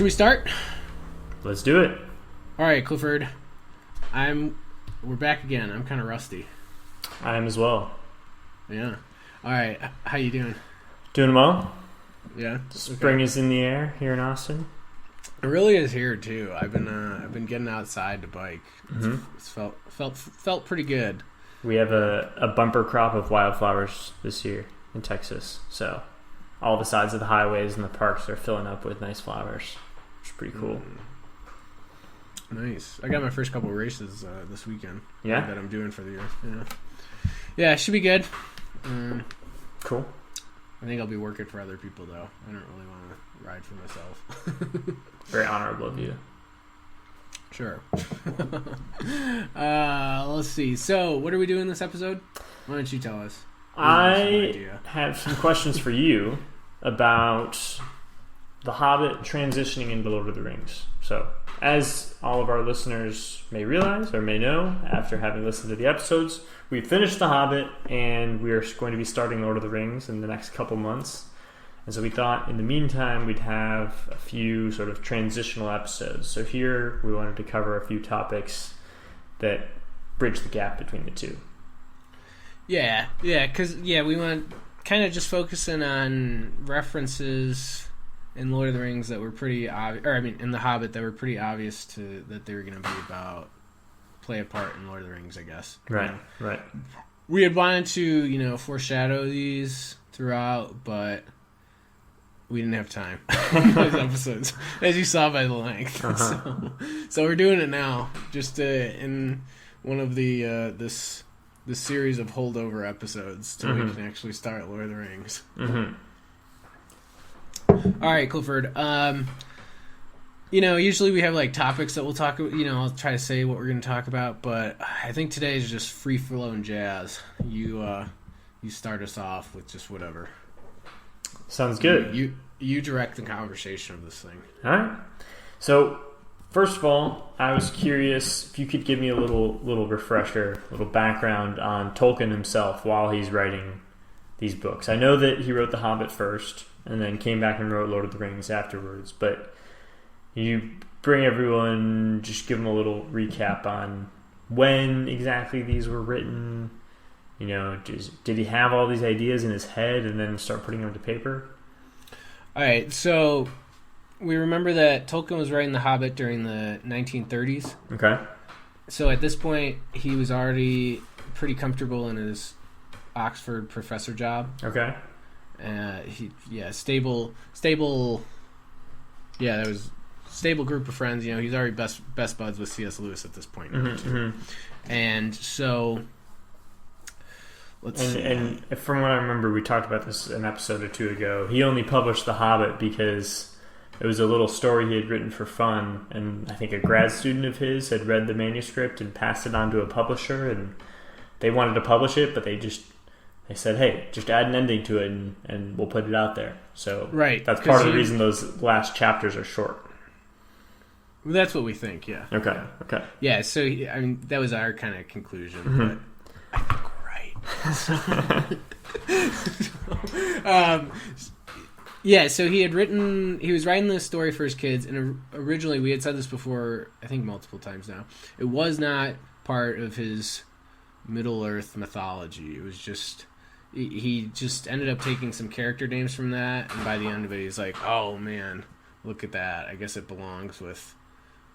Should we start? Let's do it. All right, Clifford. We're back again. I'm kind of rusty. I am as well. Yeah. All right. How you doing? Doing well. Yeah. Spring is in the air here in Austin. It really is here too. I've been getting outside to bike. It's felt pretty good. We have a bumper crop of wildflowers this year in Texas, so all the sides of the highways and the parks are filling up with nice flowers, which is pretty cool. Nice. I got my first couple of races this weekend. Yeah? That I'm doing for the year. Yeah, it should be good. Cool. I think I'll be working for other people though. I don't really want to ride for myself. Very honorable of you. Sure. Let's see. So, what are we doing this episode? Why don't you tell us? I have some questions for you about The Hobbit transitioning into Lord of the Rings. So, as all of our listeners may realize or may know, after having listened to the episodes, we finished The Hobbit and we are going to be starting Lord of the Rings in the next couple months. And so we thought in the meantime we'd have a few sort of transitional episodes. So here we wanted to cover a few topics that bridge the gap between the two. Yeah, because we want kind of just focusing on references in Lord of the Rings that were pretty obvious, or I mean in The Hobbit that were pretty obvious that they were going to be play a part in Lord of the Rings, I guess. Right. We had wanted to, foreshadow these throughout, but we didn't have time for those episodes, as you saw by the length. So we're doing it now, just in one of the this series of holdover episodes till we can actually start Lord of the Rings. All right, Clifford. Usually we have like topics that we'll talk about. I'll try to say what we're going to talk about, but I think today is just free flowing jazz. You start us off with just whatever. Sounds good. You direct the conversation of this thing. All right. So, first of all, I was curious if you could give me a little refresher, a little background on Tolkien himself while he's writing these books. I know that he wrote The Hobbit first and then came back and wrote Lord of the Rings afterwards, but you bring everyone, just give them a little recap on when exactly these were written. Did he have all these ideas in his head and then start putting them to paper? All right, so we remember that Tolkien was writing The Hobbit during the 1930s. Okay. So at this point, he was already pretty comfortable in his Oxford professor job. Okay. Stable. Yeah, that was stable group of friends. He's already best buds with C.S. Lewis at this point. And so. And from what I remember, we talked about this an episode or two ago. He only published The Hobbit because it was a little story he had written for fun, and I think a grad student of his had read the manuscript and passed it on to a publisher, and they wanted to publish it, but they said, "Hey, just add an ending to it, and we'll put it out there." So that's part of the reason those last chapters are short. Well, that's what we think. Yeah. Okay. Yeah. So that was our kind of conclusion, but I think we're right. So he was writing this story for his kids, and originally, we had said this before, I think multiple times now, it was not part of his Middle-earth mythology. It was just, he just ended up taking some character names from that, and by the end of it, he's like, oh man, look at that, I guess it belongs with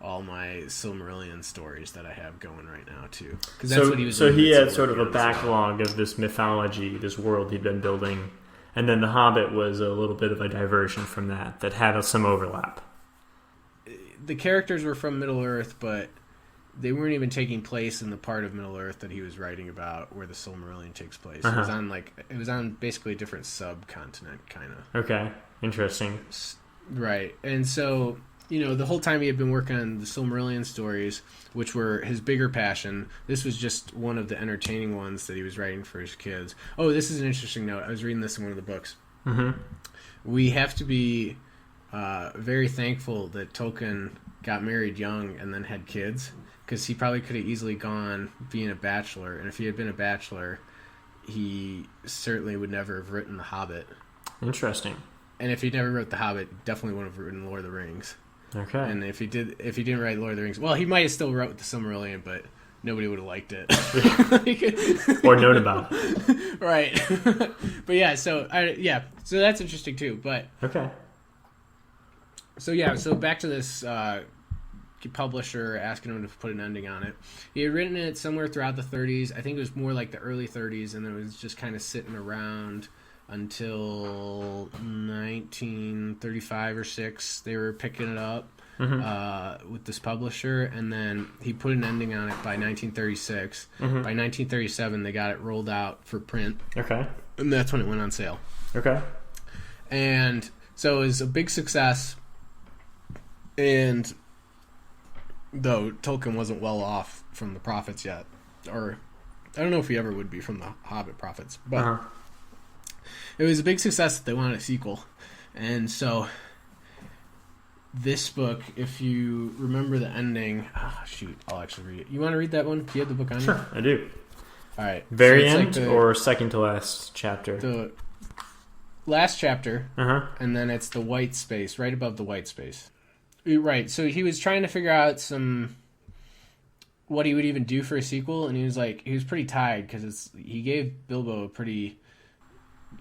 all my Silmarillion stories that I have going right now too. So he had sort of a backlog of this mythology, this world he'd been building, and then The Hobbit was a little bit of a diversion from that had some overlap. The characters were from Middle-earth, but they weren't even taking place in the part of Middle-earth that he was writing about where the Silmarillion takes place. It was on basically a different subcontinent, kind of. Okay, interesting. Right, and so the whole time he had been working on the Silmarillion stories, which were his bigger passion, this was just one of the entertaining ones that he was writing for his kids. Oh, this is an interesting note. I was reading this in one of the books. We have to be very thankful that Tolkien got married young and then had kids, because he probably could have easily gone being a bachelor, and if he had been a bachelor, he certainly would never have written The Hobbit. Interesting. And if he never wrote The Hobbit, he definitely wouldn't have written Lord of the Rings. Okay. And if he didn't write Lord of the Rings, well, he might have still wrote the Silmarillion, but nobody would have liked it. Or known about it. Right. But yeah, so that's interesting too. But okay. So back to this publisher asking him to put an ending on it. He had written it somewhere throughout the 30s. I think it was more like the early 30s, and it was just kind of sitting around until 1935 or 6. They were picking it up with this publisher, and then he put an ending on it by 1936. By 1937, they got it rolled out for print. Okay. And that's when it went on sale. Okay. And so it was a big success. And though Tolkien wasn't well off from the profits yet, or I don't know if he ever would be from the Hobbit profits, but it was a big success that they wanted a sequel. And so this book, if you remember the ending, I'll actually read it. You want to read that one? Do you have the book on you? Sure, I do. All right. Very end or second to last chapter? The last chapter, and then it's the white space, right above the white space. Right, so he was trying to figure out what he would even do for a sequel, and he was pretty tied because he gave Bilbo a pretty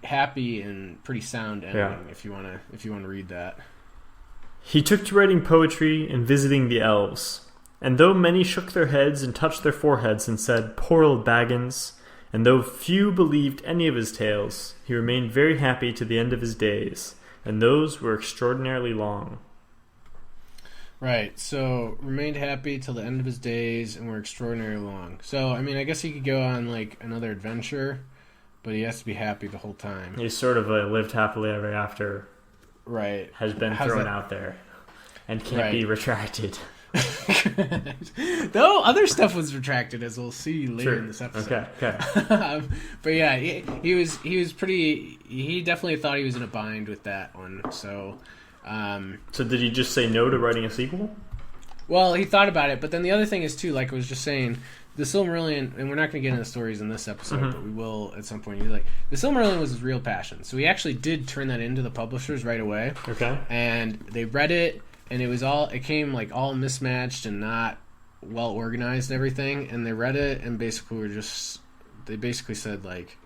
happy and pretty sound ending. Yeah. If you want to read that. He took to writing poetry and visiting the elves, and though many shook their heads and touched their foreheads and said, "Poor old Baggins," and though few believed any of his tales, he remained very happy to the end of his days, and those were extraordinarily long. Right, so remained happy till the end of his days and were extraordinarily long. So, I mean, I guess he could go on, like, another adventure, but he has to be happy the whole time. He's sort of lived happily ever after. Right. Has been thrown out there and can't be retracted. Though other stuff was retracted, as we'll see later in this episode. Okay. But yeah, he was pretty... He definitely thought he was in a bind with that one, so... So did he just say no to writing a sequel? Well, he thought about it, but then the other thing is too, like I was just saying, the Silmarillion, and we're not going to get into the stories in this episode, but we will at some point. The Silmarillion was his real passion, so he actually did turn that into the publishers right away. Okay. And they read it, and it came like all mismatched and not well organized and everything, and they read it and they basically said like,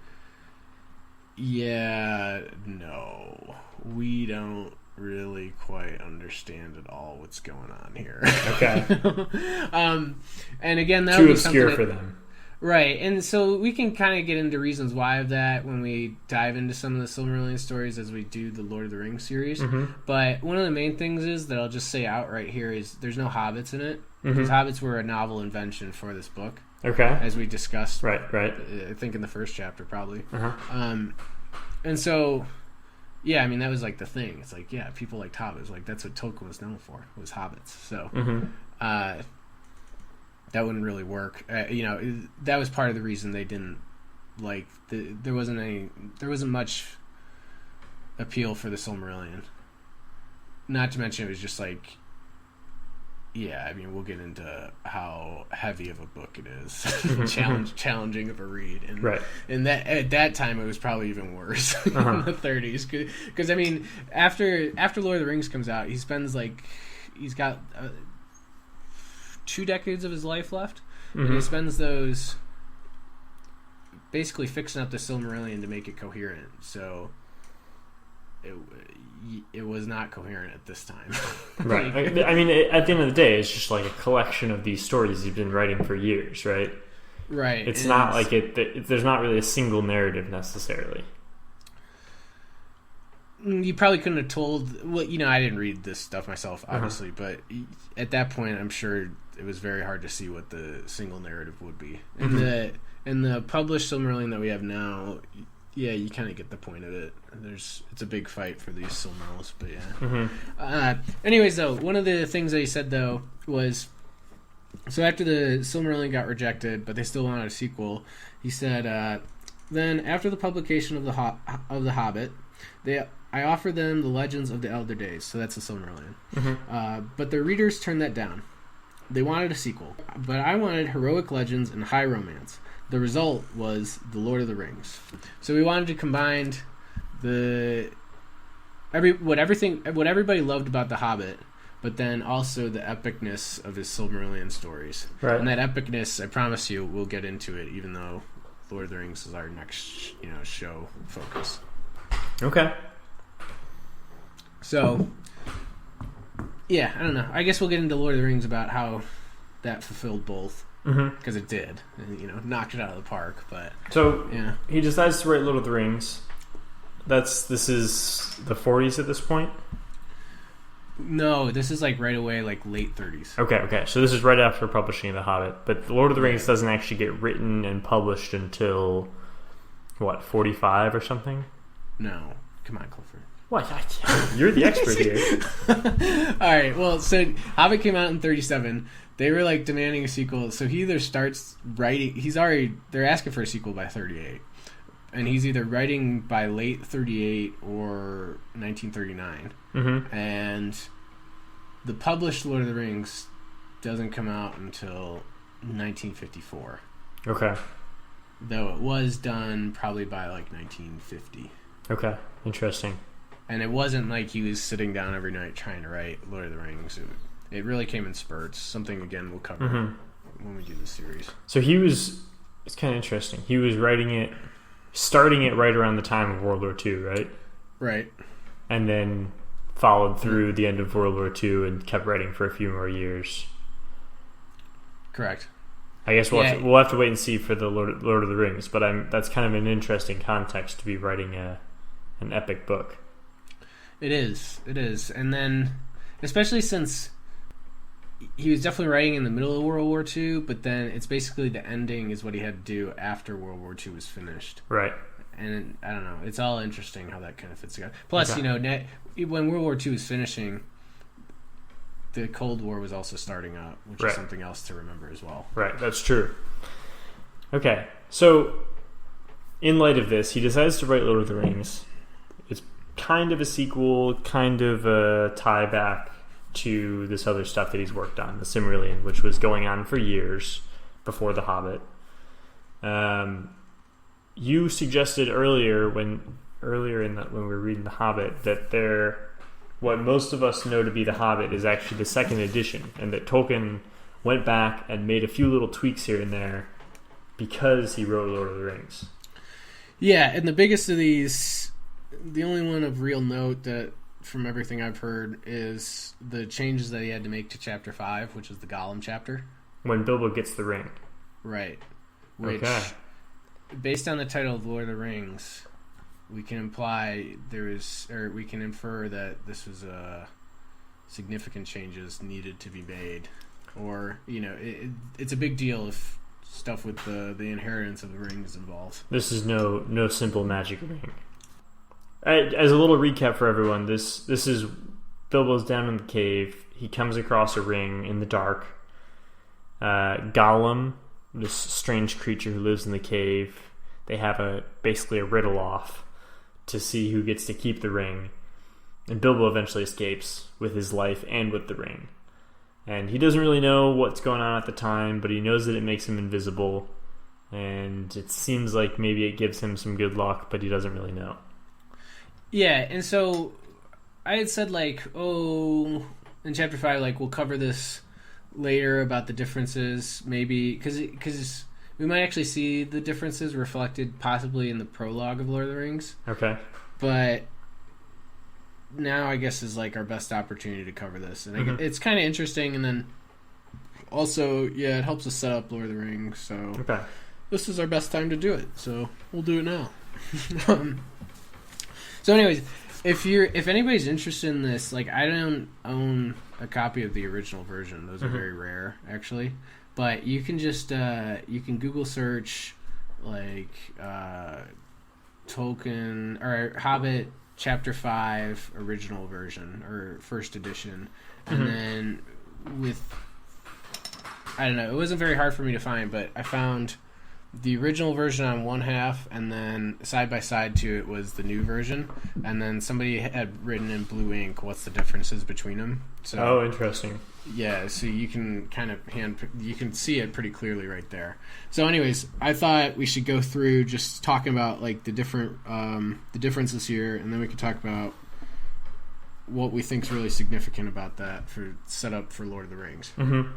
yeah, no, we don't really quite understand at all what's going on here. Okay. And again, that too would be obscure for them. Right, and so we can kind of get into reasons why of that when we dive into some of the Silmarillion stories as we do the Lord of the Rings series. But one of the main things is that I'll just say outright here is there's no hobbits in it. Because hobbits were a novel invention for this book. Okay. As we discussed. Right. I think in the first chapter, probably. And so... Yeah, I mean, that was, like, the thing. It's like, yeah, people liked hobbits. Like, that's what Tolkien was known for, was hobbits. So, that wouldn't really work. That was part of the reason they didn't, like, there wasn't much appeal for the Silmarillion. Not to mention it was just, like, yeah, I mean, we'll get into how heavy of a book it is, challenging of a read, and that at that time it was probably even worse in the 30s. Because I mean, after Lord of the Rings comes out, he's got 2 decades of his life left, and he spends those basically fixing up the Silmarillion to make it coherent. So it was not coherent at this time. Right. I mean, at the end of the day, it's just like a collection of these stories he's been writing for years, right? Right. It's not like there's not really a single narrative necessarily. You probably couldn't have told... Well, I didn't read this stuff myself, obviously, but at that point, I'm sure it was very hard to see what the single narrative would be. In the published Silmarillion that we have now... Yeah, you kind of get the point of it. It's a big fight for these Silmarils, but yeah. Anyways, though, one of the things that he said, though, was... So after the Silmarillion got rejected, but they still wanted a sequel, he said, then, after the publication of the Hobbit, I offered them the Legends of the Elder Days, so that's the Silmarillion. But their readers turned that down. They wanted a sequel, but I wanted heroic legends and high romance. The result was The Lord of the Rings. So we wanted to combine what everybody loved about The Hobbit but then also the epicness of his Silmarillion stories. Right. And that epicness, I promise you, we'll get into it, even though Lord of the Rings is our next, show focus. Okay. So, yeah, I don't know. I guess we'll get into Lord of the Rings about how that fulfilled both. Because it did. And, knocked it out of the park. But so, yeah. He decides to write Lord of the Rings. This is the 40s at this point? No, this is like right away, like late 30s. Okay. So this is right after publishing The Hobbit. But The Lord of the Rings doesn't actually get written and published until, 45 or something? No. Come on, Clifford. What? You're the expert here. All right. Well, so Hobbit came out in 37. They were like demanding a sequel. So he either starts writing. They're asking for a sequel by 38. And he's either writing by late 38 or 1939. And the published Lord of the Rings doesn't come out until 1954. Okay. Though it was done probably by like 1950. Okay. Interesting. And it wasn't like he was sitting down every night trying to write Lord of the Rings. It really came in spurts. Something, again, we'll cover when we do the series. So it's kind of interesting. He was starting it right around the time of World War II, right? Right. And then followed through the end of World War II and kept writing for a few more years. Correct. I guess we'll have to wait and see for the Lord of the Rings, but that's kind of an interesting context to be writing an epic book. It is. And then, especially since he was definitely writing in the middle of World War II, but then it's basically the ending is what he had to do after World War II was finished. Right. And I don't know. It's all interesting how that kind of fits together. Plus, when World War II was finishing, the Cold War was also starting up, which is something else to remember as well. Right, that's true. Okay, so in light of this, he decides to write Lord of the Rings. It's kind of a sequel, kind of a tie back to this other stuff that he's worked on, the Silmarillion, which was going on for years before The Hobbit. You suggested earlier when we were reading The Hobbit that what most of us know to be The Hobbit is actually the second edition, and that Tolkien went back and made a few little tweaks here and there because he wrote Lord of the Rings. Yeah, and the biggest of these, the only one of real note that, from everything I've heard, is the changes that he had to make to Chapter 5, which is the Gollum chapter. When Bilbo gets the ring. Right. Which, based on the title of Lord of the Rings, we can we can infer that this was significant changes needed to be made. Or, it's a big deal if stuff with the inheritance of the ring is involved. This is no simple magic ring. As a little recap for everyone, this is Bilbo's down in the cave. He comes across a ring in the dark. Gollum, this strange creature who lives in the cave, they have basically a riddle off to see who gets to keep the ring. And Bilbo eventually escapes with his life and with the ring. And he doesn't really know what's going on at the time, but he knows that it makes him invisible. And it seems like maybe it gives him some good luck, but he doesn't really know. Yeah, and so I had said, in Chapter 5, we'll cover this later about the differences, maybe, because we might actually see the differences reflected possibly in the prologue of Lord of the Rings. Okay. But now I guess is our best opportunity to cover this. And it's kind of interesting, and then also, it helps us set up Lord of the Rings, so this is our best time to do it, so we'll do it now. So anyways, if anybody's interested in this, I don't own a copy of the original version. Those are very rare, actually. But you can just you can Google search Tolkien or Hobbit Chapter 5 original version or first edition, and then I don't know, it wasn't very hard for me to find, but I found the original version on one half, and then side by side to it was the new version, and then somebody had written in blue ink what's the differences between them. So, interesting. Yeah, so you can you can see it pretty clearly right there. So anyways, I thought we should go through just talking about the differences here, and then we can talk about what we think is really significant about that for setup for Lord of the Rings. Mm-hmm.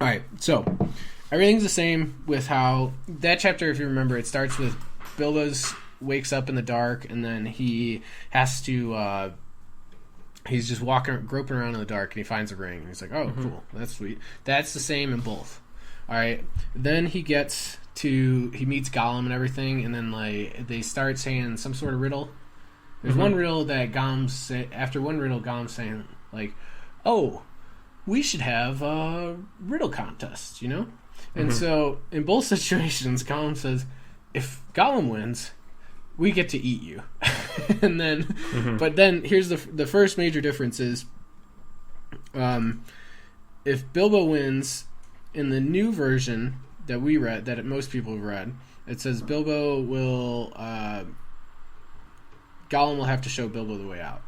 All right, so everything's the same with how that chapter, if you remember, it starts with Bilbo's wakes up in the dark, and then he has to he's just groping around in the dark, and he finds a ring, and he's like, oh, cool, that's sweet. That's the same in both. All right, then he meets Gollum and everything, and then like they start saying some sort of riddle. There's one riddle that after one riddle, Gollum's saying like, oh, we should have a riddle contest, you know? And so in both situations, Gollum says, if Gollum wins, we get to eat you. And then, but then here's the first major difference is, if Bilbo wins in the new version that we read, that most people have read, it says Gollum will have to show Bilbo the way out.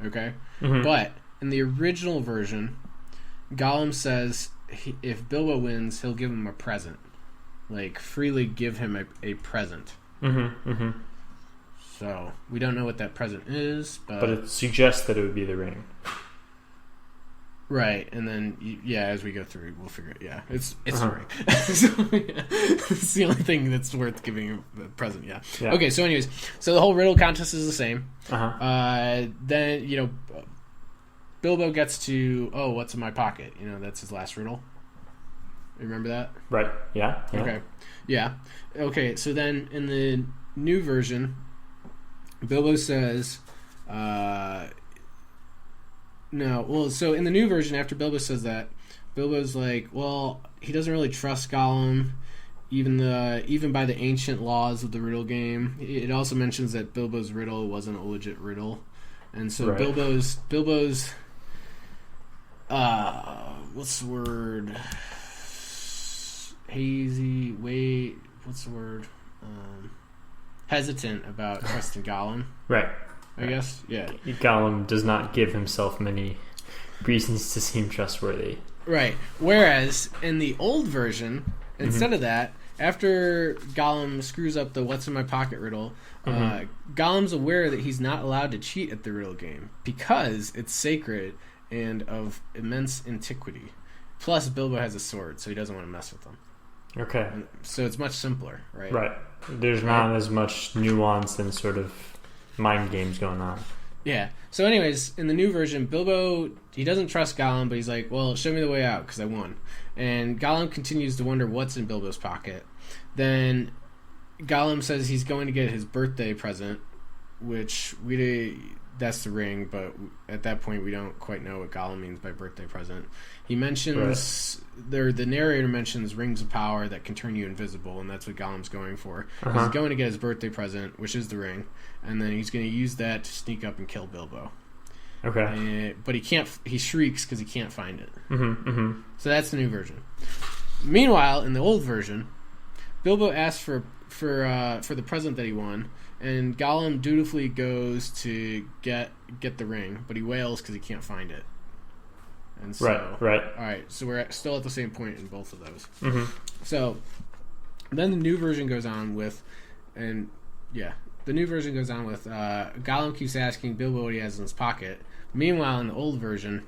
Okay? But in the original version, Gollum says if Bilbo wins, he'll give him a present. Like, freely give him a present. So, we don't know what that present is, but it suggests that it would be the ring. Right, and then, as we go through, we'll figure it. Yeah, it's the ring. So, it's the only thing that's worth giving him a present, yeah. Okay, so anyways, so the whole riddle contest is the same. Then, Bilbo gets to, oh, what's in my pocket? You know, that's his last riddle. You remember that? Right, yeah. Okay, yeah. Okay, so then in the new version, Bilbo says, so in the new version, after Bilbo says that, Bilbo's like, well, he doesn't really trust Gollum, even by the ancient laws of the riddle game. It also mentions that Bilbo's riddle wasn't a legit riddle. And so Bilbo's what's the word? Hesitant about trusting Gollum. Right. I guess, yeah. Gollum does not give himself many reasons to seem trustworthy. Right. Whereas in the old version, instead of that, after Gollum screws up the "What's in my pocket" riddle, Gollum's aware that he's not allowed to cheat at the riddle game because it's sacred and of immense antiquity. Plus, Bilbo has a sword, so he doesn't want to mess with them. Okay. So it's much simpler, right? Right. There's not as much nuance and sort of mind games going on. Yeah. So anyways, in the new version, Bilbo, he doesn't trust Gollum, but he's like, well, show me the way out because I won. And Gollum continues to wonder what's in Bilbo's pocket. Then Gollum says he's going to get his birthday present, which that's the ring, but at that point we don't quite know what Gollum means by birthday present. He mentions, the narrator mentions rings of power that can turn you invisible, and that's what Gollum's going for. He's going to get his birthday present, which is the ring, and then he's going to use that to sneak up and kill Bilbo. Okay. But he can't. He shrieks because he can't find it. So that's the new version. Meanwhile, in the old version, Bilbo asks for the present that he won, and Gollum dutifully goes to get the ring, but he wails because he can't find it. And so, right. All right, so we're still at the same point in both of those. So then the new version goes on with, Gollum keeps asking Bilbo what he has in his pocket. Meanwhile, in the old version,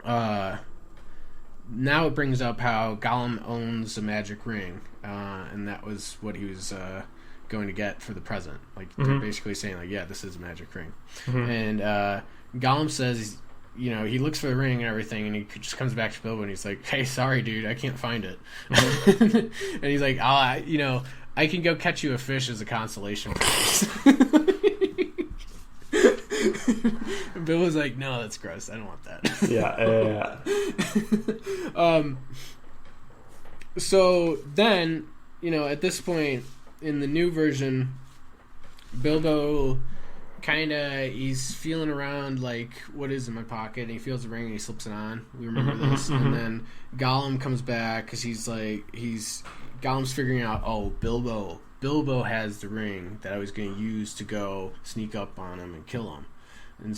now it brings up how Gollum owns a magic ring, and that was what he was going to get for the present. Like, they're basically saying, like, yeah, this is a magic ring. And Gollum says, he looks for the ring and everything, and he just comes back to Bilbo, and he's like, hey, sorry, dude, I can't find it. And he's like, I can go catch you a fish as a consolation prize. Bill was like, no, that's gross. I don't want that. Yeah. So then, at this point in the new version, Bilbo he's feeling around like, what is in my pocket? And he feels the ring and he slips it on. We remember this. And then Gollum comes back because Gollum's figuring out, Bilbo has the ring that I was going to use to go sneak up on him and kill him. But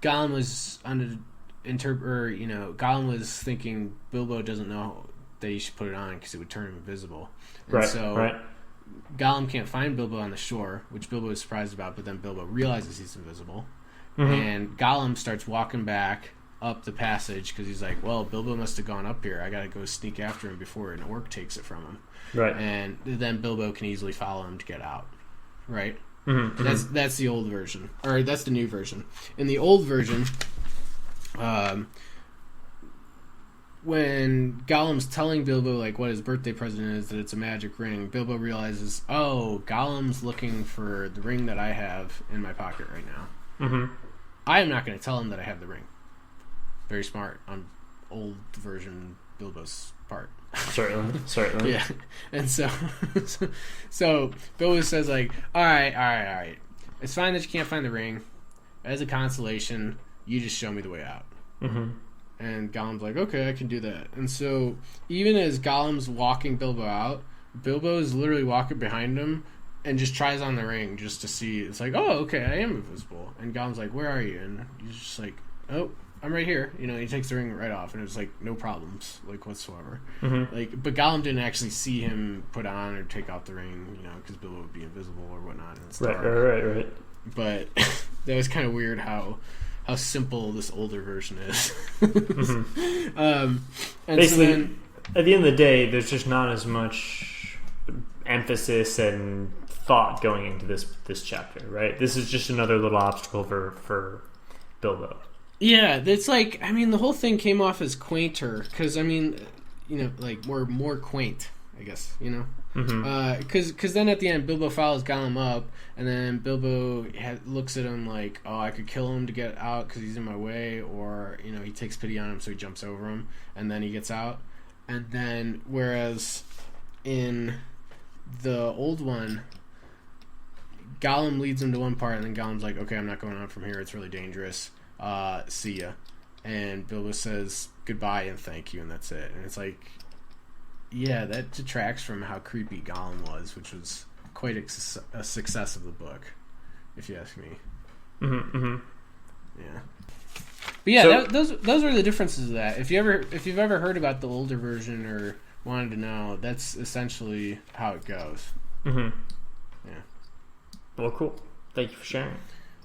Gollum was Gollum was thinking Bilbo doesn't know that he should put it on because it would turn him invisible. And Gollum can't find Bilbo on the shore, which Bilbo is surprised about, but then Bilbo realizes he's invisible. And Gollum starts walking back up the passage because he's like, well, Bilbo must have gone up here. I gotta go sneak after him before an orc takes it from him. Right. And then Bilbo can easily follow him to get out. Right? That's the old version. Or that's the new version. In the old version, when Gollum's telling Bilbo like what his birthday present is, that it's a magic ring, Bilbo realizes, oh, Gollum's looking for the ring that I have in my pocket right now. I am not going to tell him that I have the ring. Very smart on old version Bilbo's part. Certainly. Yeah. And so Bilbo says like, all right. It's fine that you can't find the ring. As a consolation, you just show me the way out. And Gollum's like, okay, I can do that. And so even as Gollum's walking Bilbo out, Bilbo is literally walking behind him and just tries on the ring just to see. It's like, oh, okay, I am invisible. And Gollum's like, where are you? And he's just like, oh, I'm right here. You know, he takes the ring right off, and it was like no problems, like whatsoever. But Gollum didn't actually see him put on or take out the ring, you know, because Bilbo would be invisible or whatnot. And it's right. But that was kind of weird how simple this older version is. And basically, so then, at the end of the day, there's just not as much emphasis and thought going into this chapter, right? This is just another little obstacle for Bilbo. Yeah, it's like, I mean, the whole thing came off as quainter, because, I mean, you know, like, more quaint, I guess, you know? Because then at the end, Bilbo follows Gollum up, and then Bilbo looks at him like, oh, I could kill him to get out because he's in my way, or, you know, he takes pity on him, so he jumps over him, and then he gets out. And then, whereas in the old one, Gollum leads him to one part, and then Gollum's like, okay, I'm not going on from here, it's really dangerous. See ya. And Bilbo says goodbye and thank you, and that's it. And it's like, yeah, that detracts from how creepy Gollum was, which was quite a success of the book, if you ask me. Yeah. But yeah, so, those are the differences of that. If you've ever heard about the older version or wanted to know, that's essentially how it goes. Yeah. Well, cool. Thank you for sharing.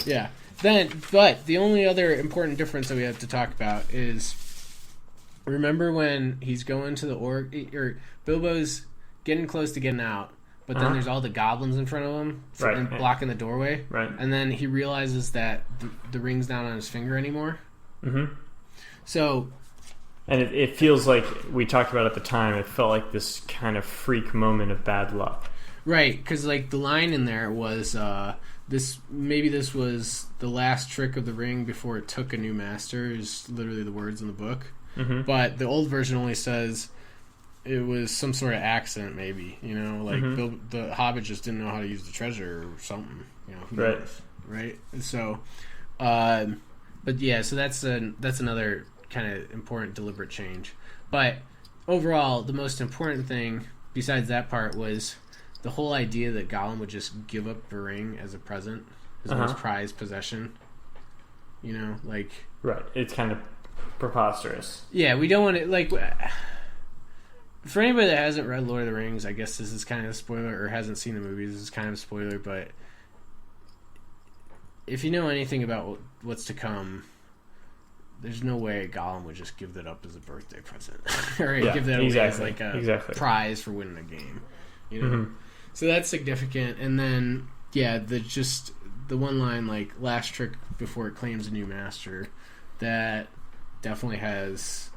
Yeah. But the only other important difference that we have to talk about is, remember when he's going to the orc, or Bilbo's getting close to getting out, but then there's all the goblins in front of him and blocking the doorway, and then he realizes that the ring's not on his finger anymore. So, and it feels like, we talked about at the time, it felt like this kind of freak moment of bad luck. Right, because like the line in there was, this was the last trick of the ring before it took a new master, is literally the words in the book. But the old version only says it was some sort of accident, maybe, you know, like the Hobbit just didn't know how to use the treasure or something, you know, who knows, right? And so, but yeah, so that's another kind of important deliberate change. But overall, the most important thing besides that part was the whole idea that Gollum would just give up the ring as a present, his most prized possession. You know, like... Right, it's kind of preposterous. Yeah, we don't want to, like... For anybody that hasn't read Lord of the Rings, I guess this is kind of a spoiler, or hasn't seen the movies, this is kind of a spoiler, but if you know anything about what's to come, there's no way Gollum would just give that up as a birthday present. Or give that away as like a prize for winning a game. You know? So that's significant. And then, yeah, the one line, like, last trick before it claims a new master, that definitely has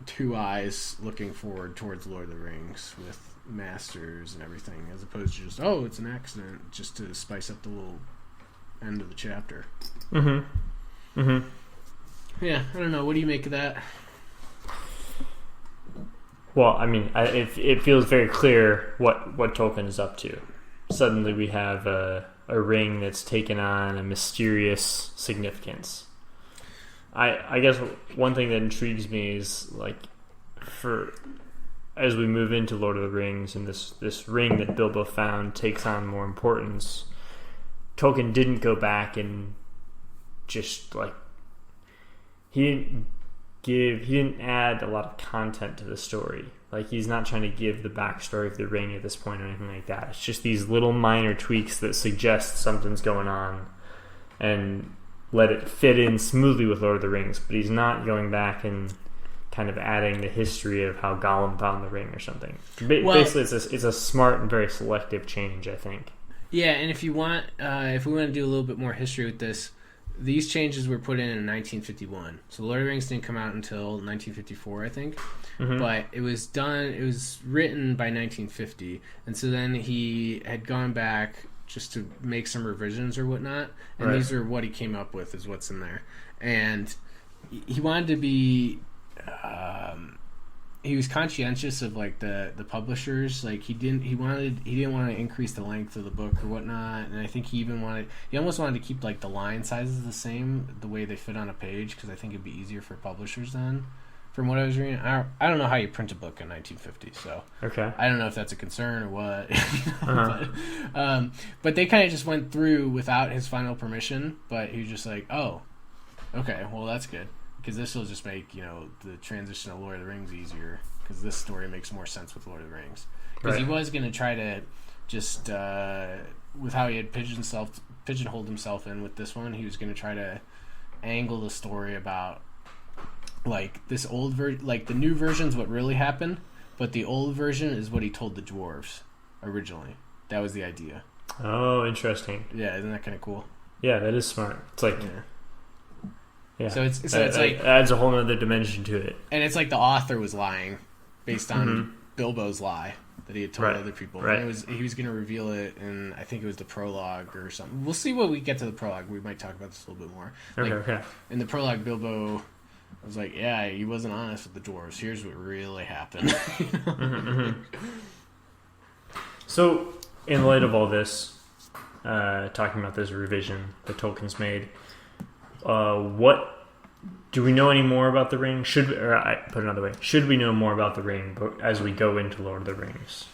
two eyes looking forward towards Lord of the Rings with masters and everything, as opposed to just, oh, it's an accident, just to spice up the little end of the chapter. Yeah, I don't know. What do you make of that? Well, I mean, it feels very clear what Tolkien is up to. Suddenly we have a ring that's taken on a mysterious significance. I guess one thing that intrigues me is, like, as we move into Lord of the Rings and this ring that Bilbo found takes on more importance, Tolkien didn't go back and just, like, he didn't didn't add a lot of content to the story. Like, he's not trying to give the backstory of the ring at this point or anything like that. It's just these little minor tweaks that suggest something's going on and let it fit in smoothly with Lord of the Rings. But he's not going back and kind of adding the history of how Gollum found the ring or something. Basically, it's a smart and very selective change, I think. Yeah, and if we want to do a little bit more history with this, these changes were put in 1951. So Lord of the Rings didn't come out until 1954, I think. Mm-hmm. But it was written by 1950. And so then he had gone back just to make some revisions or whatnot. And these are what he came up with, is what's in there. And he wanted to be... he was conscientious of like the publishers. Like he didn't want to increase the length of the book or whatnot, and I think he almost wanted to keep like the line sizes the same, the way they fit on a page, because I think it'd be easier for publishers then. From what I was reading, I don't know how you print a book in 1950, so okay, I don't know if that's a concern or what. But they kind of just went through without his final permission. But he was just like, oh, okay, well that's good. Because this will just make, the transition to Lord of the Rings easier. Because this story makes more sense with Lord of the Rings. Because he was going to try to just, with how he had pigeonholed himself in with this one, he was going to try to angle the story about, like, this old like, the new version's what really happened, but the old version is what he told the dwarves originally. That was the idea. Oh, interesting. Yeah, isn't that kind of cool? Yeah, that is smart. It's like... Yeah. So it's like adds a whole other dimension to it, and it's like the author was lying based on Bilbo's lie that he had told other people. Right. And he was going to reveal it, and I think it was the prologue or something. We'll see when we get to the prologue. We might talk about this a little bit more. Okay. In the prologue, Bilbo was like, "Yeah, he wasn't honest with the dwarves. Here's what really happened." So, in light of all this, talking about this revision that Tolkien's made. What do we know any more about the ring? Put it another way, should we know more about the ring as we go into Lord of the Rings?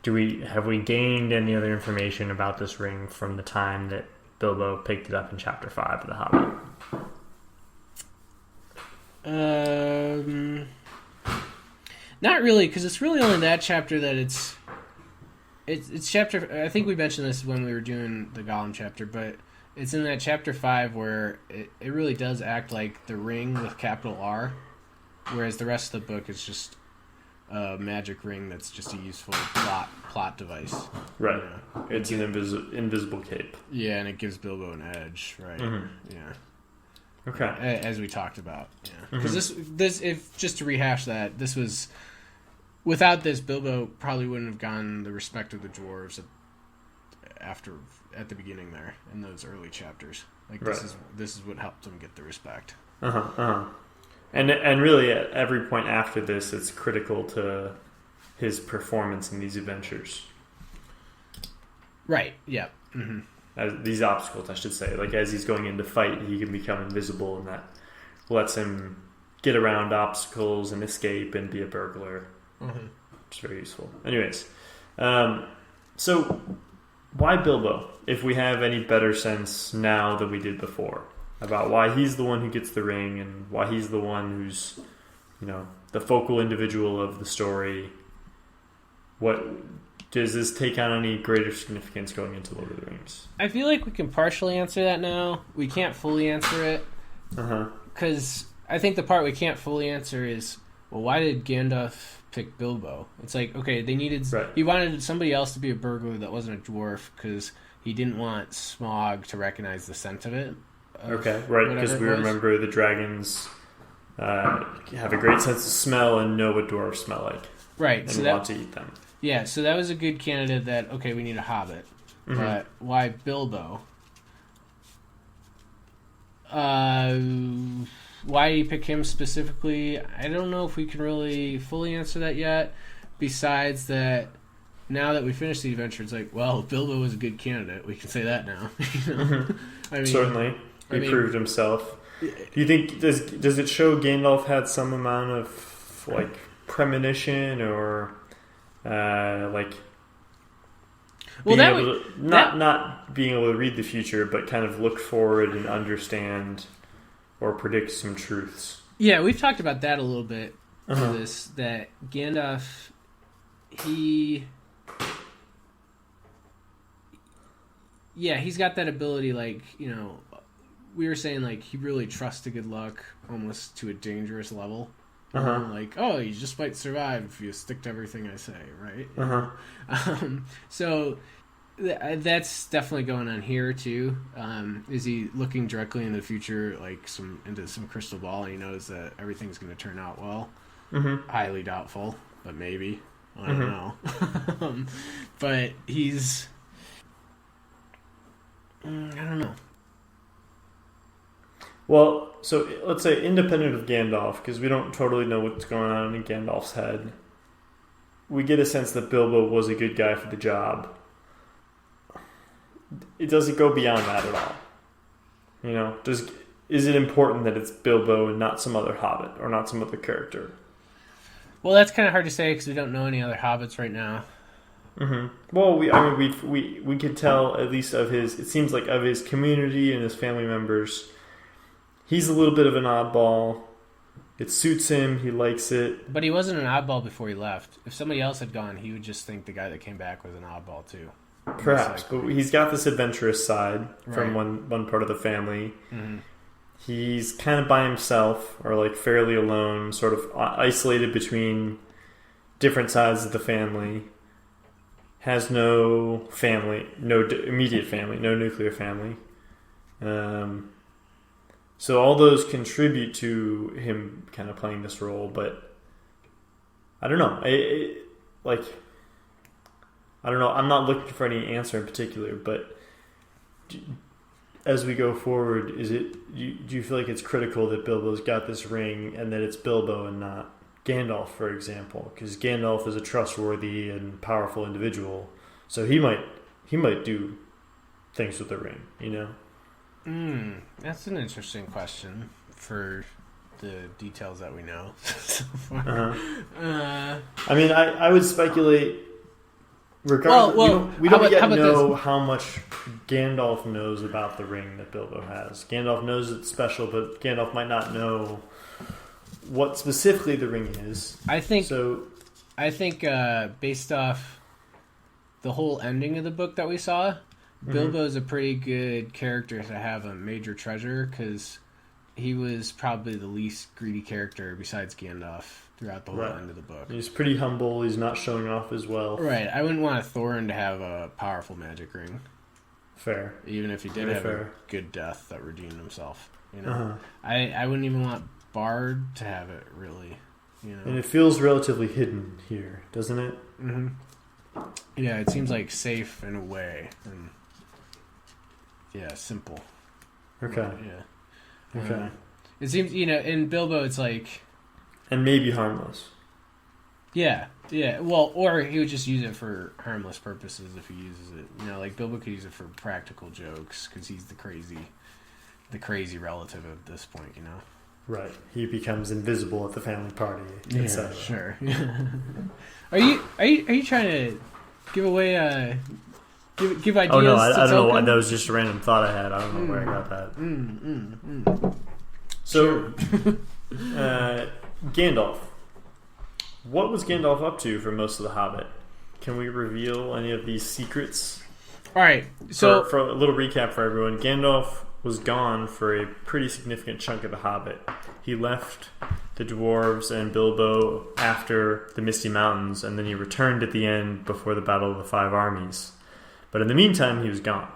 Have we gained any other information about this ring from the time that Bilbo picked it up in Chapter 5 of The Hobbit? Not really, because it's really only that chapter that it's chapter. I think we mentioned this when we were doing the Gollum chapter, but. It's in that chapter 5 where it really does act like the ring with capital R, whereas the rest of the book is just a magic ring that's just a useful plot device. Right. It's an invisible cape. Yeah, and it gives Bilbo an edge, right? Mm-hmm. Yeah. Okay. As we talked about. Yeah. Because this, if just to rehash that, this was without this, Bilbo probably wouldn't have gotten the respect of the dwarves at the beginning there in those early chapters. Like this is what helped him get the respect. And really at every point after this, it's critical to his performance in these adventures. Right. Yeah. Mm-hmm. As these obstacles, I should say. Like as he's going into fight, he can become invisible, and that lets him get around obstacles and escape and be a burglar. Mm-hmm. Which is very useful. Anyways, so. Why Bilbo, if we have any better sense now than we did before about why he's the one who gets the ring and why he's the one who's, the focal individual of the story? What does this take on any greater significance going into Lord of the Rings? I feel like we can partially answer that now. We can't fully answer it. Because I think the part we can't fully answer is, well, why did Gandalf pick Bilbo? It's like, okay, he wanted somebody else to be a burglar that wasn't a dwarf because he didn't want Smaug to recognize the scent of it. Because we remember the dragons have a great sense of smell and know what dwarves smell like. Right. And want to eat them. Yeah, so that was a good candidate that, okay, we need a hobbit. Mm-hmm. But why Bilbo? Why did he pick him specifically? I don't know if we can really fully answer that yet. Besides that, now that we finished the adventure, it's like, well, Bilbo was a good candidate. We can say that now. I mean, certainly, he proved himself. Do you think does it show Gandalf had some amount of like premonition or not being able to read the future, but kind of look forward and understand or predict some truths. Yeah, we've talked about that a little bit for this, that Gandalf, he's got that ability, like, we were saying, like, he really trusts the good luck almost to a dangerous level. Like, you just might survive if you stick to everything I say, right? So that's definitely going on here too. Is he looking directly into the future, like into some crystal ball, and he knows that everything's going to turn out well? Highly doubtful, but maybe. I don't know. But he's... I don't know. Well, so let's say independent of Gandalf, because we don't totally know what's going on in Gandalf's head, we get a sense that Bilbo was a good guy for the job. It doesn't go beyond that at all. Is it important that it's Bilbo and not some other hobbit or not some other character? Well, that's kind of hard to say because we don't know any other hobbits right now. Well, we could tell, at least of his community and his family members, he's a little bit of an oddball. It suits him. He likes it. But he wasn't an oddball before he left. If somebody else had gone, he would just think the guy that came back was an oddball too. Perhaps, but he's got this adventurous side from one part of the family. He's kind of by himself, or like fairly alone, sort of isolated between different sides of the family. Has no family, no immediate family, no nuclear family. So all those contribute to him kind of playing this role, but I don't know. I don't know. I'm not looking for any answer in particular, but as we go forward, do you feel like it's critical that Bilbo's got this ring and that it's Bilbo and not Gandalf, for example? Because Gandalf is a trustworthy and powerful individual, so he might do things with the ring, That's an interesting question for the details that we know so far. I mean, I would speculate. Regardless, we don't yet know how much Gandalf knows about the ring that Bilbo has. Gandalf knows it's special, but Gandalf might not know what specifically the ring is. I think based off the whole ending of the book that we saw, Bilbo's a pretty good character to have a major treasure, because he was probably the least greedy character besides Gandalf throughout the whole end of the book. He's pretty humble. He's not showing off as well. Right. I wouldn't want Thorin to have a powerful magic ring. Fair. Even if he did have a good death that redeemed himself. I wouldn't even want Bard to have it, really. And it feels relatively hidden here, doesn't it? Yeah, it seems like safe in a way. And simple. Okay. Okay. It seems, in Bilbo, it's like... And maybe harmless. Yeah. Well, or he would just use it for harmless purposes if he uses it. Like Bilbo could use it for practical jokes because he's the crazy relative at this point, Right. He becomes invisible at the family party. Yeah, sure. Are you trying to give away give ideas? Oh no, I don't know why. That was just a random thought I had. I don't know where I got that. So, Gandalf. What was Gandalf up to for most of The Hobbit? Can we reveal any of these secrets? All right. So, for a little recap for everyone, Gandalf was gone for a pretty significant chunk of The Hobbit. He left the dwarves and Bilbo after the Misty Mountains, and then he returned at the end before the Battle of the Five Armies. But in the meantime, he was gone.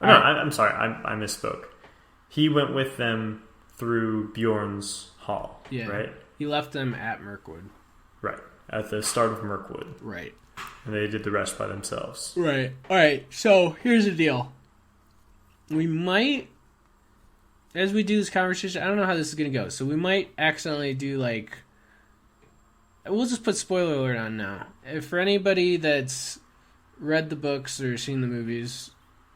I'm sorry, I misspoke. He went with them through Bjorn's Hall, right? He left them at Mirkwood. Right, at the start of Mirkwood. Right. And they did the rest by themselves. Right. All right, so here's the deal. We might, as we do this conversation, I don't know how this is going to go, so we might accidentally do we'll just put spoiler alert on now. If for anybody that's read the books or seen the movies,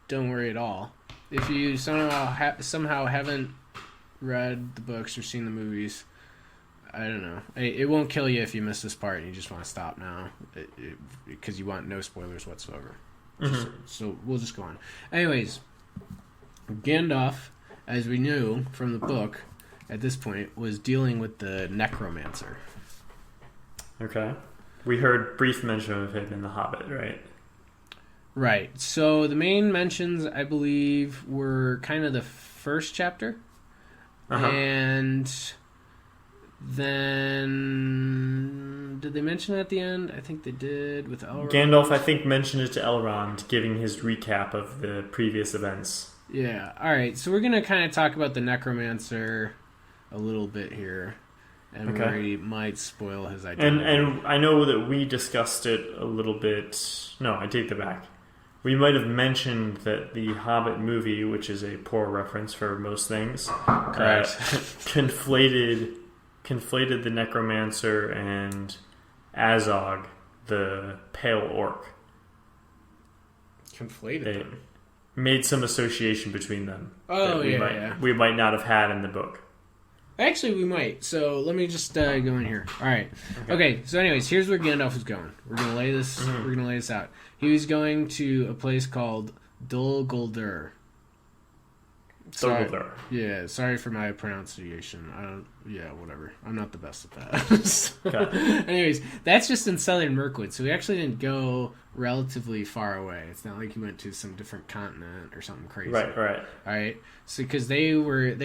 don't worry at all. If you somehow haven't read the books or seen the movies, I don't know. It won't kill you if you miss this part and you just want to stop now, because you want no spoilers whatsoever. So we'll just go on. Anyways, Gandalf, as we knew from the book, at this point was dealing with the necromancer. Okay. We heard brief mention of him in The Hobbit, right? Right. So the main mentions, I believe, were kind of the first chapter. And then... Did they mention it at the end? I think they did with Elrond. Gandalf, I think, mentioned it to Elrond, giving his recap of the previous events. Yeah. All right. So we're going to kind of talk about the necromancer a little bit here. And we might spoil his identity. And I know that we discussed it a little bit... No, I take that back. We might have mentioned that the Hobbit movie, which is a poor reference for most things, conflated the necromancer and Azog, the pale orc. Conflated them? Made some association between them. Oh, we might not have had in the book. Actually, we might. So let me just go in here. All right. Okay. So, anyways, here's where Gandalf is going. We're gonna lay this. We're gonna lay this out. He was going to a place called Dol Guldur. Yeah. Sorry for my pronunciation. Whatever. I'm not the best at that. Anyways, that's just in southern Mirkwood. So we actually didn't go relatively far away. It's not like he went to some different continent or something crazy. Right. All right. So because they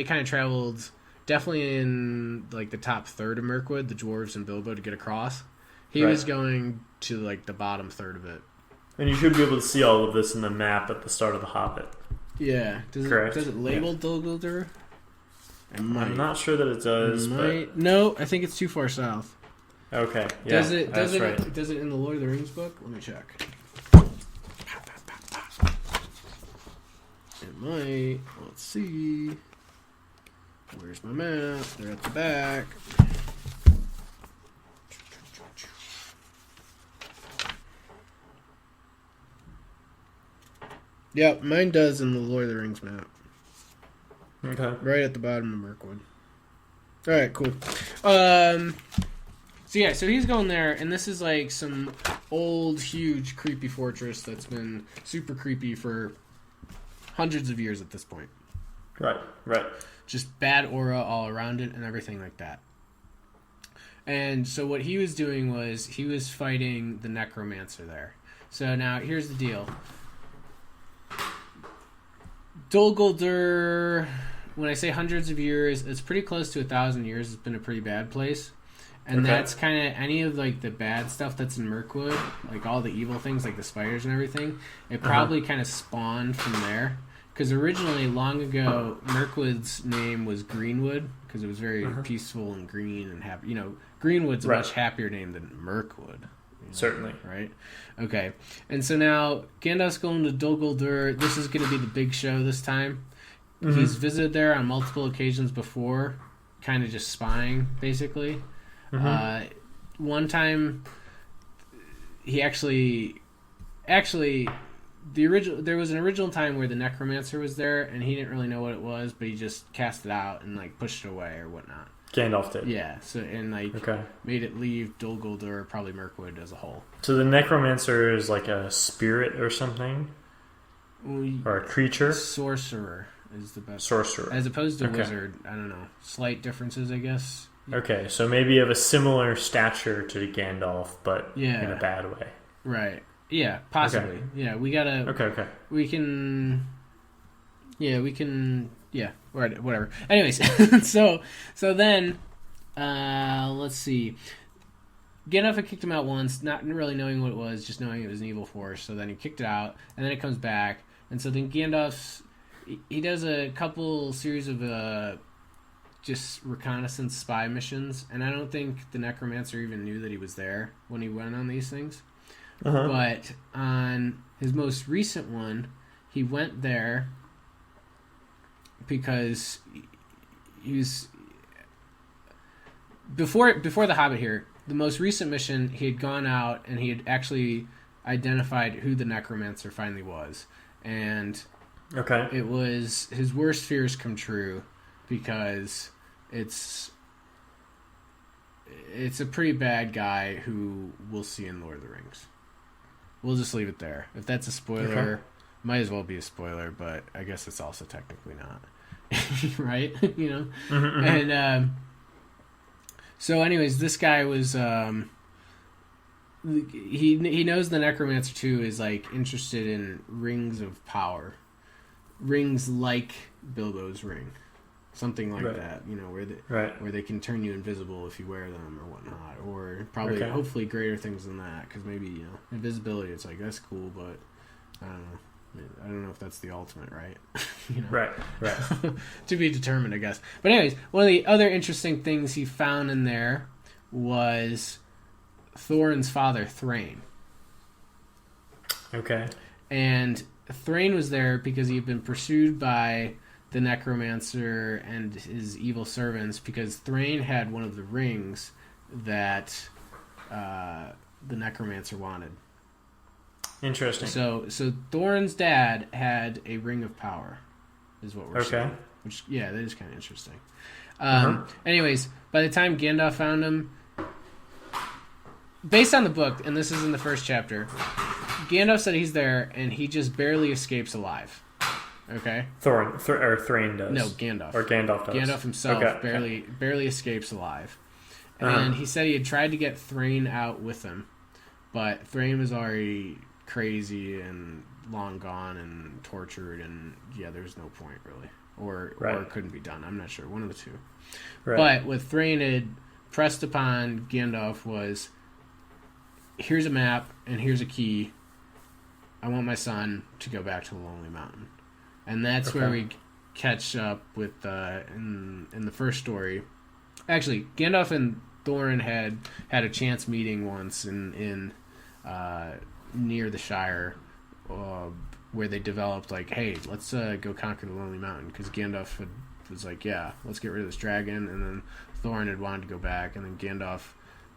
kind of traveled. Definitely in like the top third of Mirkwood, the dwarves and Bilbo to get across. He was going to like the bottom third of it. And you should be able to see all of this in the map at the start of The Hobbit. Yeah. Does it label Dol Guldur? I'm not sure that it does. But... No, I think it's too far south. Okay. Yeah, does it in the Lord of the Rings book? Let me check. It might. Let's see. Where's my map? They're at the back. Yep, mine does in the Lord of the Rings map. Okay. Right at the bottom of Mirkwood. Alright, cool. So he's going there, and this is like some old, huge, creepy fortress that's been super creepy for hundreds of years at this point. Right. Just bad aura all around it and everything like that. And so what he was doing was he was fighting the necromancer there. So now here's the deal. Dol Guldur, when I say hundreds of years, it's pretty close to 1,000 years. It's been a pretty bad place. And that's kind of any of like the bad stuff that's in Mirkwood, like all the evil things like the spiders and everything, it probably kind of spawned from there. Because originally, long ago, Mirkwood's name was Greenwood, because it was very peaceful and green and happy. Greenwood's a much happier name than Mirkwood. Certainly. Right? Okay. And so now, Gandalf's going to Dol Guldur. This is going to be the big show this time. He's visited there on multiple occasions before, kind of just spying, basically. One time, he actually... there was an original time where the necromancer was there, and he didn't really know what it was, but he just cast it out and like pushed it away or whatnot. Gandalf did. Yeah. So made it leave Dol Guldur, probably Mirkwood as a whole. So the necromancer is like a spirit or something, or a creature. Sorcerer is the best. Sorcerer, as opposed to wizard. I don't know. Slight differences, I guess. Okay, so maybe of a similar stature to Gandalf, but in a bad way. Right. Yeah, possibly. Okay. Yeah, we gotta... Okay. We can... Yeah, whatever. Anyways, so then, let's see. Gandalf had kicked him out once, not really knowing what it was, just knowing it was an evil force. So then he kicked it out, and then it comes back. And so then he does a couple series of just reconnaissance spy missions, and I don't think the necromancer even knew that he was there when he went on these things. But on his most recent one, he went there because he was before the Hobbit here. The most recent mission, he had gone out and he had actually identified who the necromancer finally was, and it was his worst fears come true because it's a pretty bad guy who we'll see in Lord of the Rings. We'll just leave it there. If that's a spoiler, might as well be a spoiler, but I guess it's also technically not. right? Mm-hmm. And so, anyways, this guy was he knows the necromancer too is like interested in rings of power, rings like Bilbo's ring, something like that. Where they can turn you invisible if you wear them or whatnot, or probably hopefully greater things than that. Because maybe invisibility, it's like that's cool, but I don't know. I don't know if that's the ultimate, right? Right. To be determined, I guess. But anyways, one of the other interesting things he found in there was Thorin's father, Thrain. Okay. And Thrain was there because he had been pursued by the necromancer and his evil servants, because Thrain had one of the rings that the necromancer wanted. Interesting. So Thorin's dad had a ring of power, is what we're saying. Which, that is kind of interesting. Anyways, by the time Gandalf found him, based on the book, and this is in the first chapter, Gandalf said he's there, and he just barely escapes alive. Okay? Thrain does. No, Gandalf. Or Gandalf does. Gandalf himself barely escapes alive. And he said he had tried to get Thrain out with him, but Thrain was already crazy and long gone and tortured, and there's no point really, or it couldn't be done. I'm not sure, one of the two. But what Thrain had pressed upon Gandalf was, here's a map and here's a key. I want my son to go back to the Lonely Mountain. And that's where we catch up with in the first story. Actually, Gandalf and Thorin had a chance meeting once in near the Shire, where they developed like, hey, let's go conquer the Lonely Mountain, because Gandalf was like, let's get rid of this dragon, and then Thorin had wanted to go back, and then Gandalf,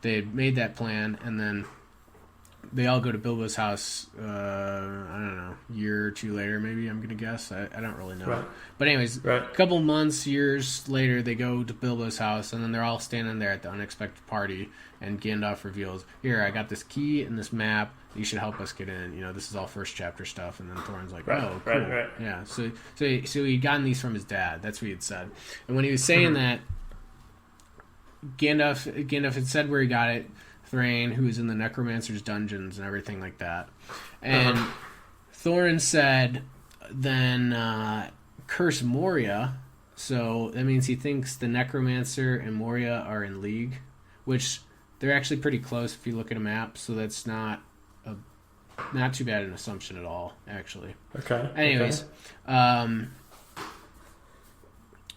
they had made that plan, and then they all go to Bilbo's house, I don't know, a year or two later, maybe, I'm going to guess. I don't really know. But anyways, a couple months, years later, they go to Bilbo's house, and then they're all standing there at the unexpected party, and Gandalf reveals, here, I got this key and this map, you should help us get in. This is all first chapter stuff. And then Thorin's like, oh, cool. Right. Yeah, so he'd gotten these from his dad. That's what he had said. And when he was saying that, Gandalf had said where he got it, Thrain, who was in the necromancer's dungeons and everything like that. And Thorin said, then curse Moria. So that means he thinks the necromancer and Moria are in league, which they're actually pretty close if you look at a map. So that's not too bad an assumption at all, actually. Okay. Anyways,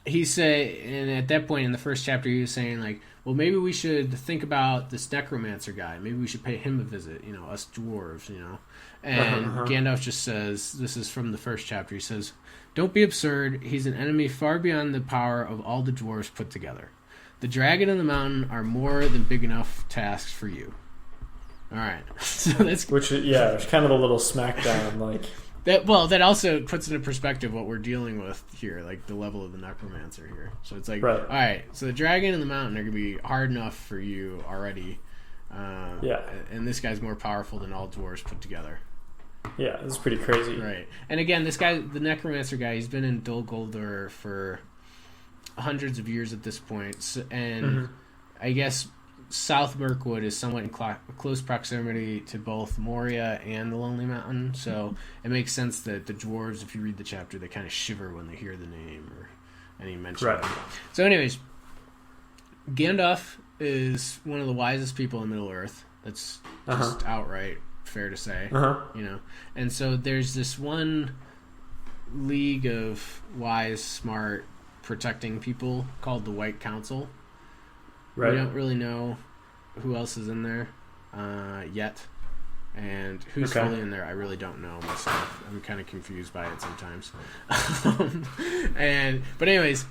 he said, and at that point in the first chapter, he was saying like, well, maybe we should think about this necromancer guy. Maybe we should pay him a visit, us dwarves, And Gandalf just says, this is from the first chapter, he says, don't be absurd. He's an enemy far beyond the power of all the dwarves put together. The dragon and the mountain are more than big enough tasks for you. All right. So that's it's kind of a little smackdown, like that. Well, that also puts into perspective what we're dealing with here, like the level of the necromancer here. So it's like, all right, so the dragon and the mountain are gonna be hard enough for you already. And this guy's more powerful than all dwarves put together. Yeah, this is pretty crazy. Right. And again, this guy, the necromancer guy, he's been in Dol Guldur for hundreds of years at this point, and I guess South Mirkwood is somewhat in close proximity to both Moria and the Lonely Mountain, so it makes sense that the dwarves, if you read the chapter, they kind of shiver when they hear the name or any mention of it. So anyways, Gandalf is one of the wisest people in Middle-earth. That's just outright fair to say. And so there's this one league of wise, smart, protecting people called the White Council. We don't really know who else is in there yet, and who's fully in there. I really don't know myself. I'm kind of confused by it sometimes. But anyways,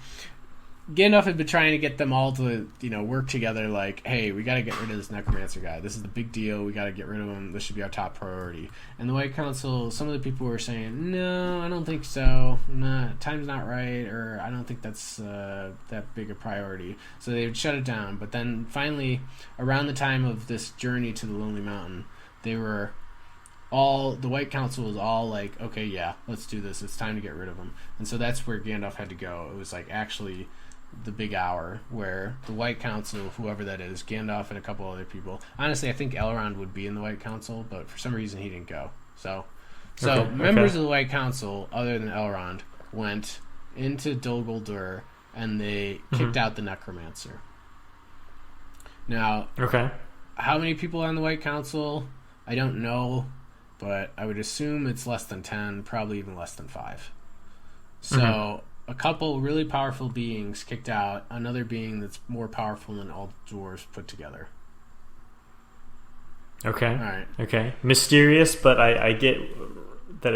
Gandalf had been trying to get them all to work together. Like, hey, we got to get rid of this necromancer guy. This is the big deal. We got to get rid of him. This should be our top priority. And the White Council, some of the people were saying, no, I don't think so. Nah, time's not right, or I don't think that's that big a priority. So they would shut it down. But then finally, around the time of this journey to the Lonely Mountain, they were all the White Council was all like, okay, yeah, let's do this. It's time to get rid of them. And so that's where Gandalf had to go. It was like actually the big hour where the White Council, whoever that is, Gandalf and a couple other people. Honestly, I think Elrond would be in the White Council, but for some reason he didn't go. So members of the White Council, other than Elrond, went into Dol Guldur and they kicked out the Necromancer. Now, how many people are on the White Council? I don't know, but I would assume it's less than 10, probably even less than 5. So a couple really powerful beings kicked out another being that's more powerful than all dwarves put together. Okay. All right. Okay. Mysterious, but I get that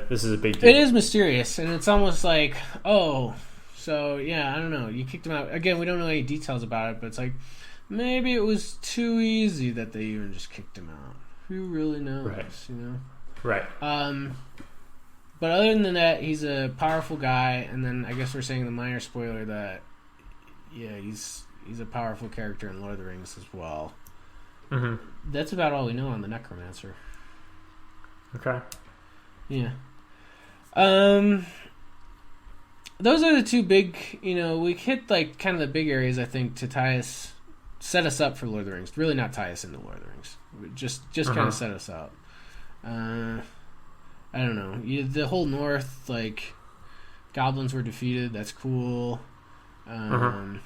this is a big deal. It is mysterious, and it's almost like, oh, so yeah, I don't know. You kicked them out. Again, we don't know any details about it, but it's like maybe it was too easy that they even just kicked him out. Who really knows? Right. You know. Right. But other than that, he's a powerful guy, and then I guess we're saying the minor spoiler that, yeah, he's a powerful character in Lord of the Rings as well. Mm-hmm. That's about all we know on the Necromancer. Okay. Yeah. Those are the two big, we hit like kind of the big areas, I think, to set us up for Lord of the Rings. Really not tie us into Lord of the Rings. Just kind of set us up. I don't know. The whole North, like, goblins were defeated. That's cool. But,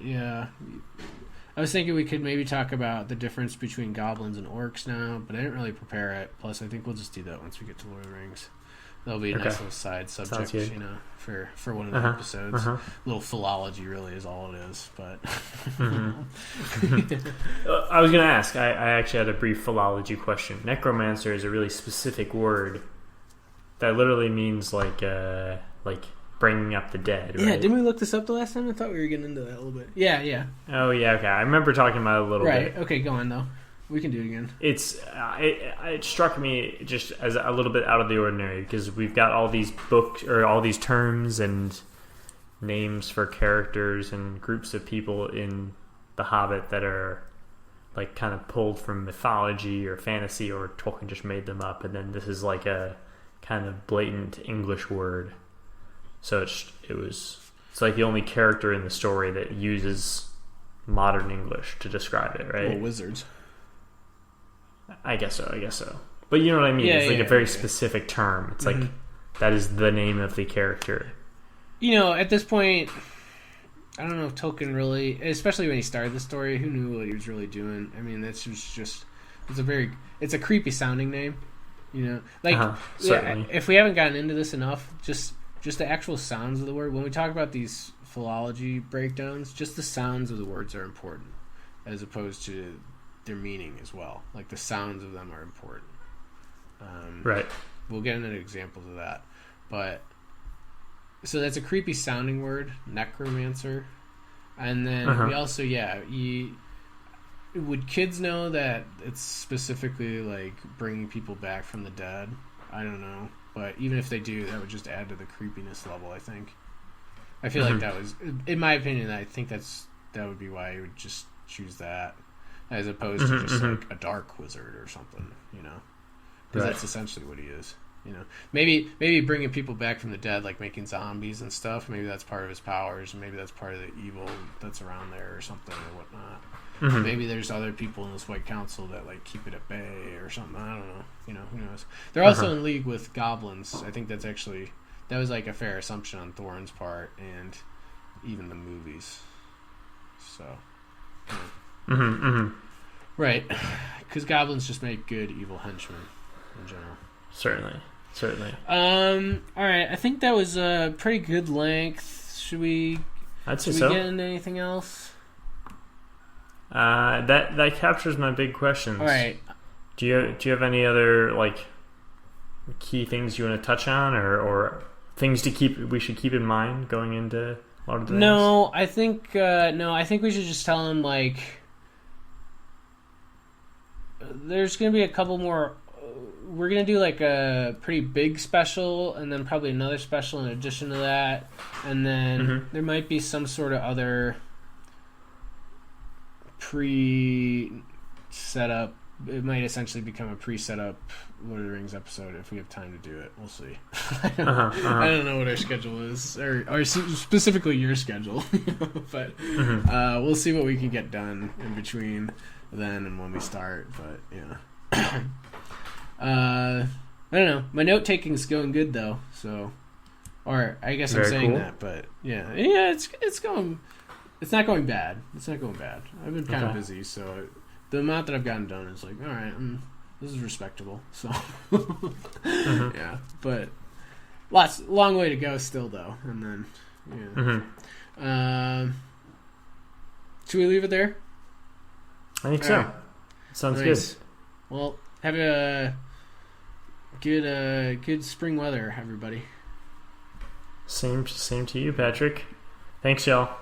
yeah. I was thinking we could maybe talk about the difference between goblins and orcs now, but I didn't really prepare it. Plus, I think we'll just do that once we get to Lord of the Rings. That'll be a nice little side subject, for one of the episodes. A little philology really is all it is, but... I was going to ask, I actually had a brief philology question. Necromancer is a really specific word that literally means like bringing up the dead, right? Yeah, didn't we look this up the last time? I thought we were getting into that a little bit. Yeah. Oh, yeah, okay. I remember talking about it a little bit. Right, okay, go on, though. We can do it again. It struck me just as a little bit out of the ordinary because we've got all these books or all these terms and names for characters and groups of people in The Hobbit that are like kind of pulled from mythology or fantasy, or Tolkien just made them up, and then this is like a kind of blatant English word. So it's like the only character in the story that uses modern English to describe it, right? Well, wizards. I guess so. But you know what I mean? Yeah, it's like a very specific term. It's like that is the name of the character. At this point, I don't know if Tolkien really, especially when he started the story, who knew what he was really doing? I mean, it's a creepy sounding name. Certainly. If we haven't gotten into this enough, just the actual sounds of the word. When we talk about these philology breakdowns, just the sounds of the words are important, as opposed to their meaning as well. Like the sounds of them are important. Right. We'll get into examples of that. But so that's a creepy sounding word, necromancer. And then we also, would kids know that it's specifically like bringing people back from the dead? I don't know. But even if they do, that would just add to the creepiness level, I think. I feel like that was, in my opinion, I think that would be why you would just choose that, as opposed to just like a dark wizard or something, because that's essentially what he is. Maybe bringing people back from the dead, like making zombies and stuff. Maybe that's part of his powers, and maybe that's part of the evil that's around there or something or whatnot. Maybe there's other people in this White Council that like keep it at bay or something. I don't know. Who knows? They're also in league with goblins. I think that was like a fair assumption on Thorin's part, and even the movies. So. Right, because goblins just make good evil henchmen in general. Certainly. All right, I think that was a pretty good length. Should we get into anything else? That captures my big questions. All right. Do you have any other like key things you want to touch on, or things we should keep in mind going into Lord of the Rings? No, I think we should just tell them like there's going to be a couple more. We're going to do like a pretty big special, and then probably another special in addition to that, and then there might be some sort of other pre-set up it might essentially become a pre-set up Lord of the Rings episode if we have time to do it. We'll see. I don't know what our schedule is, or specifically your schedule, but we'll see what we can get done in between then and when we start. But yeah, I don't know. My note taking's going good though, so, or I guess I'm saying that, but yeah, it's going. It's not going bad. It's not going bad. I've been kind of busy, so the amount that I've gotten done is like, all right, this is respectable. So, yeah, but long way to go still, though. And then, yeah. Should we leave it there? I think so. Right. Sounds good. Well, have a good spring weather, everybody. Same to you, Patrick. Thanks, y'all.